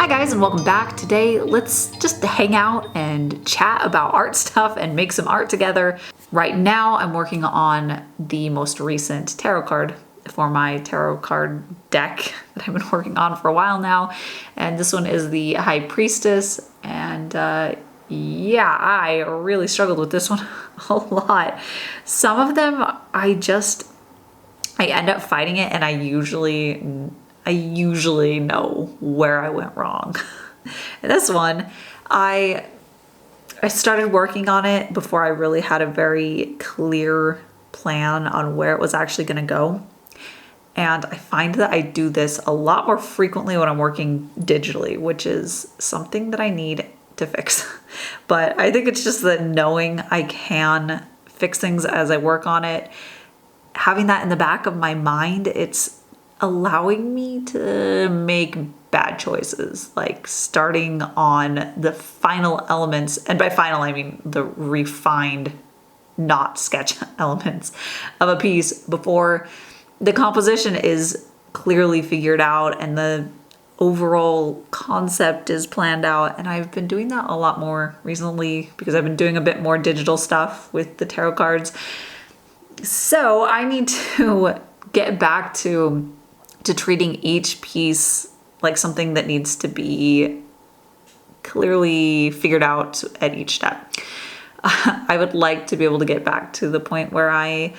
Hi guys and welcome back. Today let's just hang out and chat about art stuff and make some art together. Right now I'm working on the most recent tarot card for my tarot card deck that I've been working on for a while now, and this one is the High Priestess, and yeah, I really struggled with this one a lot. Some of them I end up fighting it, and I usually know where I went wrong. And this one, I started working on it before I really had a very clear plan on where it was actually going to go. And I find that I do this a lot more frequently when I'm working digitally, which is something that I need to fix. But I think it's just that knowing I can fix things as I work on it, having that in the back of my mind, it's allowing me to make bad choices, like starting on the final elements, and by final I mean the refined, not sketch elements of a piece before the composition is clearly figured out and the overall concept is planned out. And I've been doing that a lot more recently because I've been doing a bit more digital stuff with the tarot cards. So I need to get back to treating each piece like something that needs to be clearly figured out at each step. I would like to be able to get back to the point where I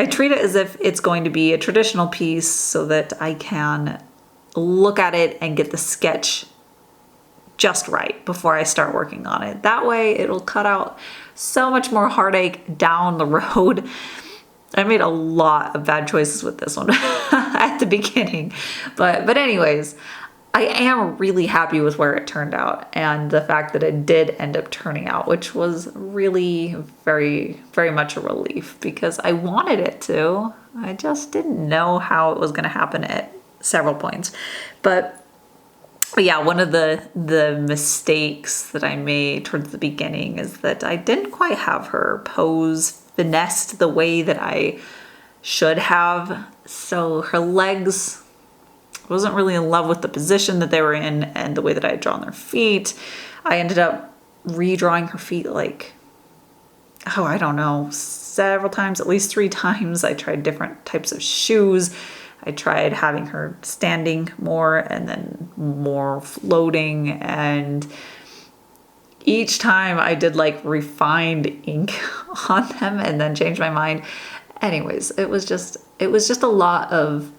treat it as if it's going to be a traditional piece so that I can look at it and get the sketch just right before I start working on it. That way it'll cut out so much more heartache down the road. I made a lot of bad choices with this one at the beginning. But anyways, I am really happy with where it turned out and the fact that it did end up turning out, which was really very, very much a relief because I wanted it to. I just didn't know how it was going to happen at several points. But yeah, one of the mistakes that I made towards the beginning is that I didn't quite have her pose finessed the way that I should have. So her legs, I wasn't really in love with the position that they were in and the way that I had drawn their feet. I ended up redrawing her feet like, I don't know, several times, at least 3 times. I tried different types of shoes. I tried having her standing more and then more floating, and each time I did like refined ink on them and then changed my mind. Anyways, it was just a lot of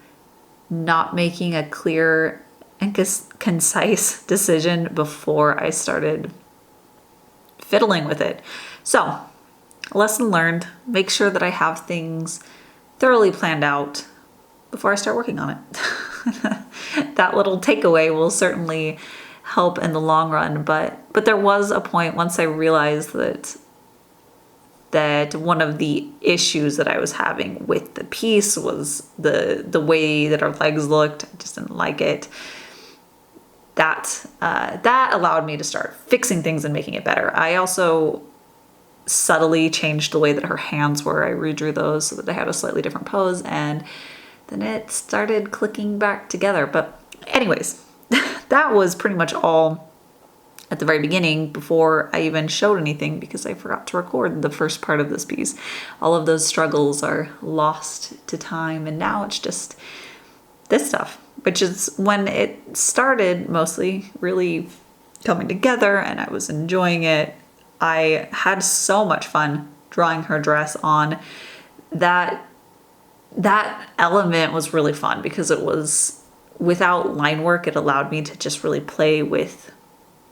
not making a clear and concise decision before I started fiddling with it. So, lesson learned, make sure that I have things thoroughly planned out before I start working on it. That little takeaway will certainly help in the long run, but there was a point once I realized that one of the issues that I was having with the piece was the way that her legs looked. I just didn't like it. That allowed me to start fixing things and making it better. I also subtly changed the way that her hands were. I redrew those so that they had a slightly different pose, and then it started clicking back together. But anyways, that was pretty much all at the very beginning before I even showed anything because I forgot to record the first part of this piece. All of those struggles are lost to time, and now it's just this stuff, which is when it started mostly really coming together and I was enjoying it. I had so much fun drawing her dress on. That element was really fun because it was without line work. It allowed me to just really play with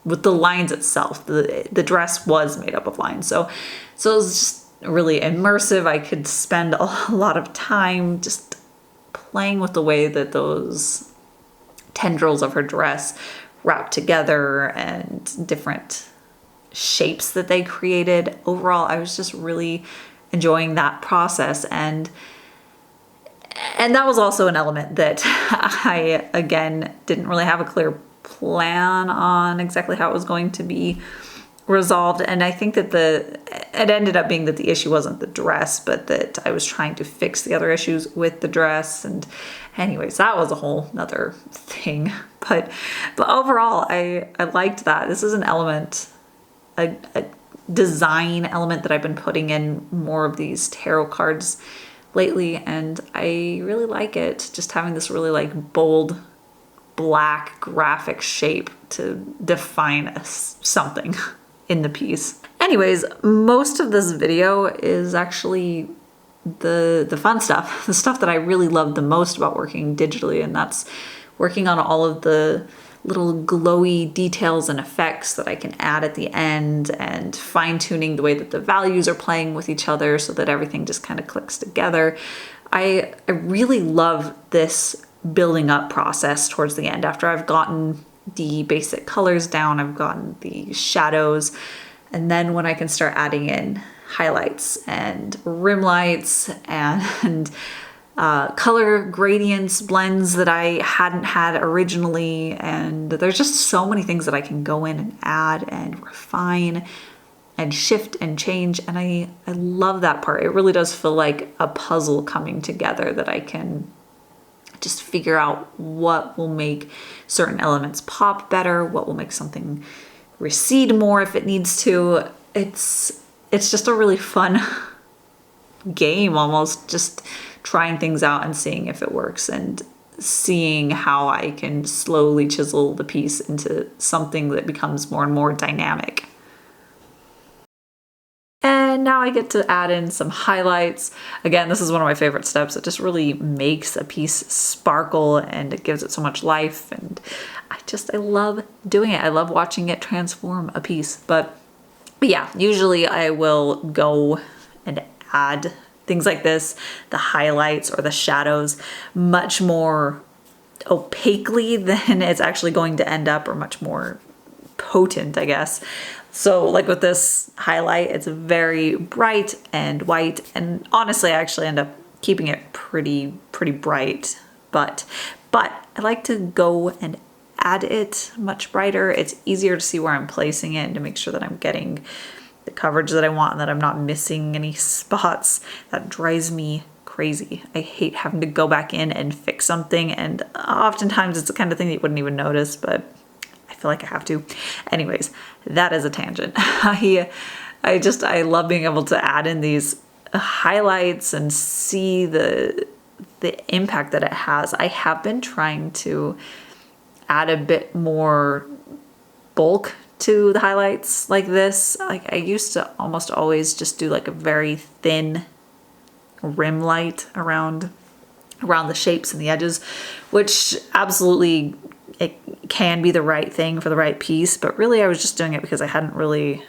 the lines itself. The dress was made up of lines. So it was just really immersive. I could spend a lot of time just playing with the way that those tendrils of her dress wrapped together and different shapes that they created. Overall, I was just really enjoying that process, and that was also an element that I, again, didn't really have a clear plan on exactly how it was going to be resolved. And I think that it ended up being that the issue wasn't the dress, but that I was trying to fix the other issues with the dress. And anyways, that was a whole nother thing. But overall, I liked that. This is an element, a design element that I've been putting in more of these tarot cards lately, and I really like it. Just having this really like bold black graphic shape to define something in the piece. Anyways, most of this video is actually the fun stuff, the stuff that I really love the most about working digitally, and that's working on all of the little glowy details and effects that I can add at the end, and fine-tuning the way that the values are playing with each other so that everything just kind of clicks together. I really love this building up process towards the end. After I've gotten the basic colors down, I've gotten the shadows, and then when I can start adding in highlights and rim lights and color gradients, blends that I hadn't had originally, and there's just so many things that I can go in and add and refine and shift and change, and I love that part. It really does feel like a puzzle coming together that I can just figure out what will make certain elements pop better, what will make something recede more if it needs to. It's just a really fun game, almost, just trying things out and seeing if it works, and seeing how I can slowly chisel the piece into something that becomes more and more dynamic. And now I get to add in some highlights. Again, this is one of my favorite steps. It just really makes a piece sparkle, and it gives it so much life, and I love doing it. I love watching it transform a piece. But yeah, usually I will go and add things like this, the highlights or the shadows, much more opaquely than it's actually going to end up, or much more potent, I guess. So like with this highlight, it's very bright and white, and honestly I actually end up keeping it pretty bright, but I like to go and add it much brighter. It's easier to see where I'm placing it and to make sure that I'm getting the coverage that I want and that I'm not missing any spots. That drives me crazy. I hate having to go back in and fix something, and oftentimes it's the kind of thing that you wouldn't even notice, but I feel like I have to. Anyways, that is a tangent. I love being able to add in these highlights and see the impact that it has. I have been trying to add a bit more bulk to the highlights like this. Like I used to almost always just do like a very thin rim light around the shapes and the edges, which absolutely it can be the right thing for the right piece, but really I was just doing it because I hadn't really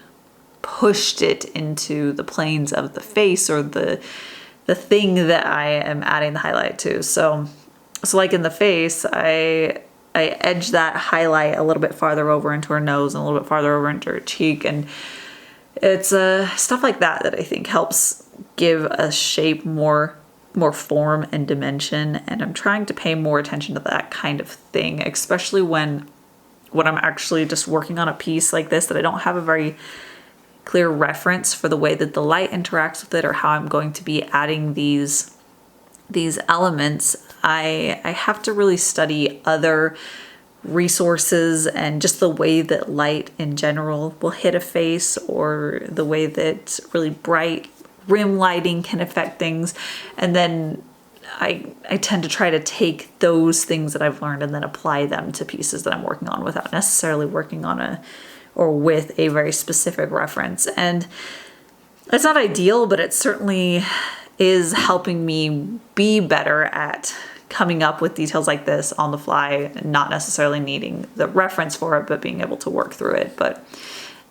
pushed it into the planes of the face or the thing that I am adding the highlight to. So like in the face, I edge that highlight a little bit farther over into her nose and a little bit farther over into her cheek, and it's stuff like that I think helps give a shape more form and dimension. And I'm trying to pay more attention to that kind of thing, especially when I'm actually just working on a piece like this that I don't have a very clear reference for the way that the light interacts with it, or how I'm going to be adding these elements. I have to really study other resources and just the way that light in general will hit a face, or the way that really bright rim lighting can affect things. And then I tend to try to take those things that I've learned and then apply them to pieces that I'm working on without necessarily working on with a very specific reference. And it's not ideal, but it certainly is helping me be better at coming up with details like this on the fly, not necessarily needing the reference for it, but being able to work through it. But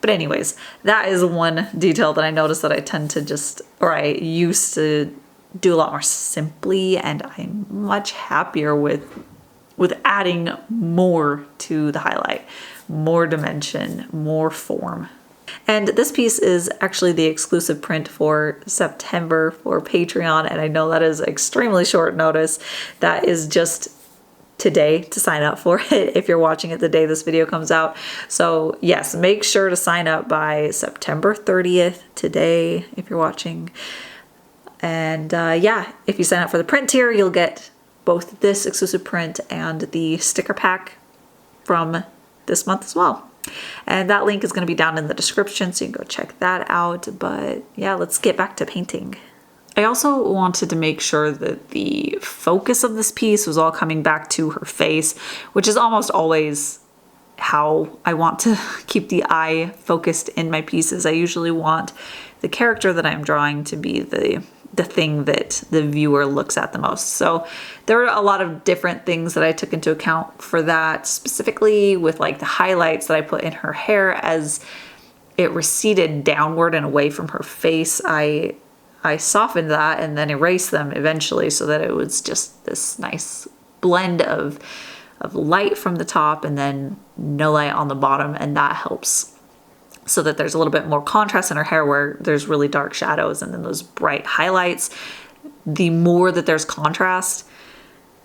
anyways, that is one detail that I noticed that I tend to I used to do a lot more simply, and I'm much happier with adding more to the highlight, more dimension, more form. And this piece is actually the exclusive print for September for Patreon, and I know that is extremely short notice. That is just today to sign up for it if you're watching it the day this video comes out. So yes, make sure to sign up by September 30th today if you're watching. And yeah, if you sign up for the print tier, you'll get both this exclusive print and the sticker pack from this month as well. And that link is going to be down in the description, so you can go check that out. But yeah, let's get back to painting. I also wanted to make sure that the focus of this piece was all coming back to her face, which is almost always how I want to keep the eye focused in my pieces. I usually want the character that I'm drawing to be the thing that the viewer looks at the most. So there are a lot of different things that I took into account for that, specifically with like the highlights that I put in her hair as it receded downward and away from her face. I softened that and then erased them eventually so that it was just this nice blend of light from the top and then no light on the bottom, and that helps so that there's a little bit more contrast in her hair where there's really dark shadows and then those bright highlights. The more that there's contrast,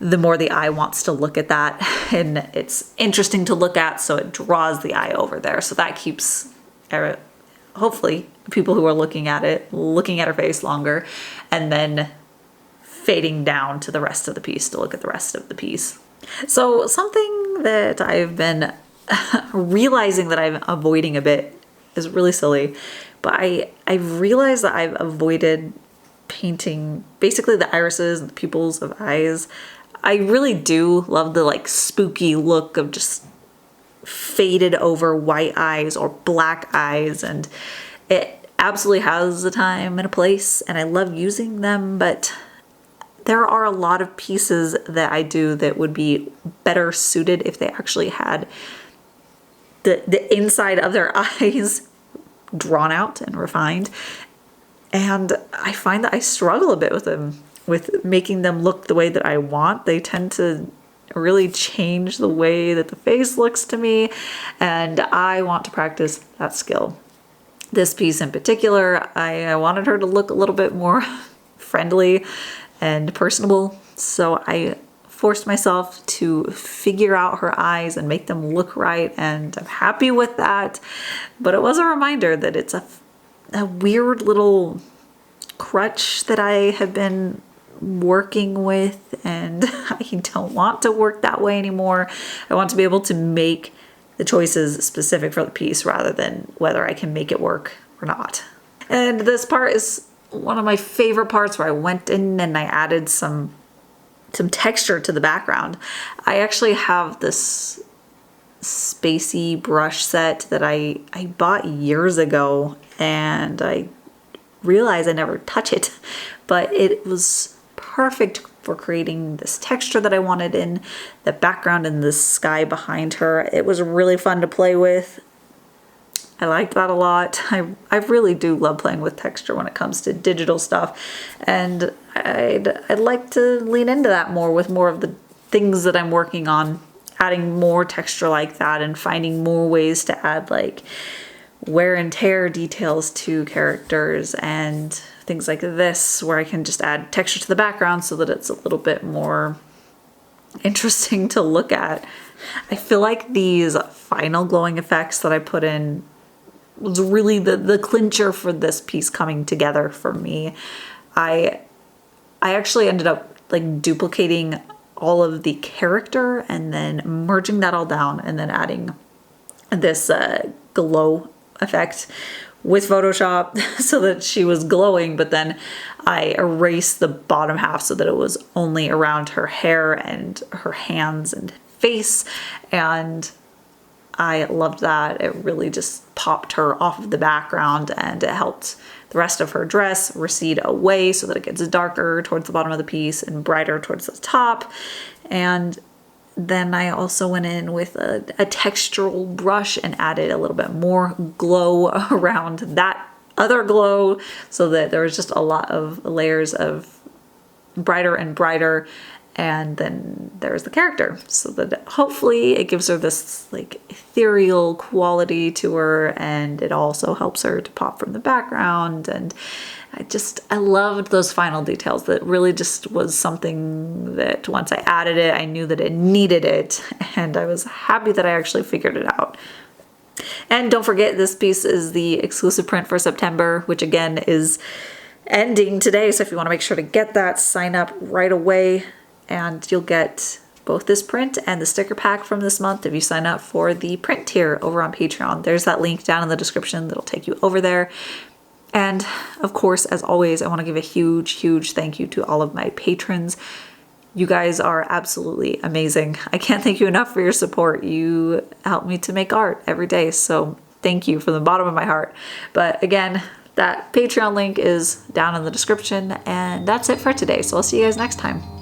the more the eye wants to look at that, and it's interesting to look at, so it draws the eye over there. So that keeps hopefully people who are looking at her face longer, and then fading down to the rest of the piece to look at the rest of the piece. So something that I've been realizing that I'm avoiding a bit is really silly, but I've realized that I've avoided painting basically the irises and the pupils of eyes. I really do love the like spooky look of just faded over white eyes or black eyes, and it absolutely has a time and a place, and I love using them, but there are a lot of pieces that I do that would be better suited if they actually had the inside of their eyes drawn out and refined. And I find that I struggle a bit with them, with making them look the way that I want. They tend to really change the way that the face looks to me, and I want to practice that skill. This piece in particular, I wanted her to look a little bit more friendly and personable, so I forced myself to figure out her eyes and make them look right, and I'm happy with that. But it was a reminder that it's a weird little crutch that I have been working with, and I don't want to work that way anymore. I want to be able to make the choices specific for the piece rather than whether I can make it work or not. And this part is one of my favorite parts, where I went in and I added some texture to the background. I actually have this spacey brush set that I bought years ago, and I realized I never touch it, but it was perfect for creating this texture that I wanted in the background and the sky behind her. It was really fun to play with. I liked that a lot. I really do love playing with texture when it comes to digital stuff, and I'd like to lean into that more with more of the things that I'm working on, adding more texture like that and finding more ways to add like wear and tear details to characters and things like this, where I can just add texture to the background so that it's a little bit more interesting to look at. I feel like these final glowing effects that I put in was really the clincher for this piece coming together for me. I actually ended up like duplicating all of the character and then merging that all down and then adding this glow effect with Photoshop so that she was glowing, but then I erased the bottom half so that it was only around her hair and her hands and face, and I loved that. It really just popped her off of the background, and it helped the rest of her dress recede away so that it gets darker towards the bottom of the piece and brighter towards the top. And then I also went in with a textural brush and added a little bit more glow around that other glow so that there was just a lot of layers of brighter and brighter. And then there's the character, so that hopefully it gives her this like ethereal quality to her, and it also helps her to pop from the background. And I loved those final details. That really just was something that once I added it, I knew that it needed it, and I was happy that I actually figured it out. And don't forget, this piece is the exclusive print for September, which again is ending today. So if you want to make sure to get that, sign up right away, and you'll get both this print and the sticker pack from this month if you sign up for the print tier over on Patreon. There's that link down in the description that'll take you over there. And of course, as always, I want to give a huge, huge thank you to all of my patrons. You guys are absolutely amazing. I can't thank you enough for your support. You help me to make art every day. So thank you from the bottom of my heart. But again, that Patreon link is down in the description. And that's it for today. So I'll see you guys next time.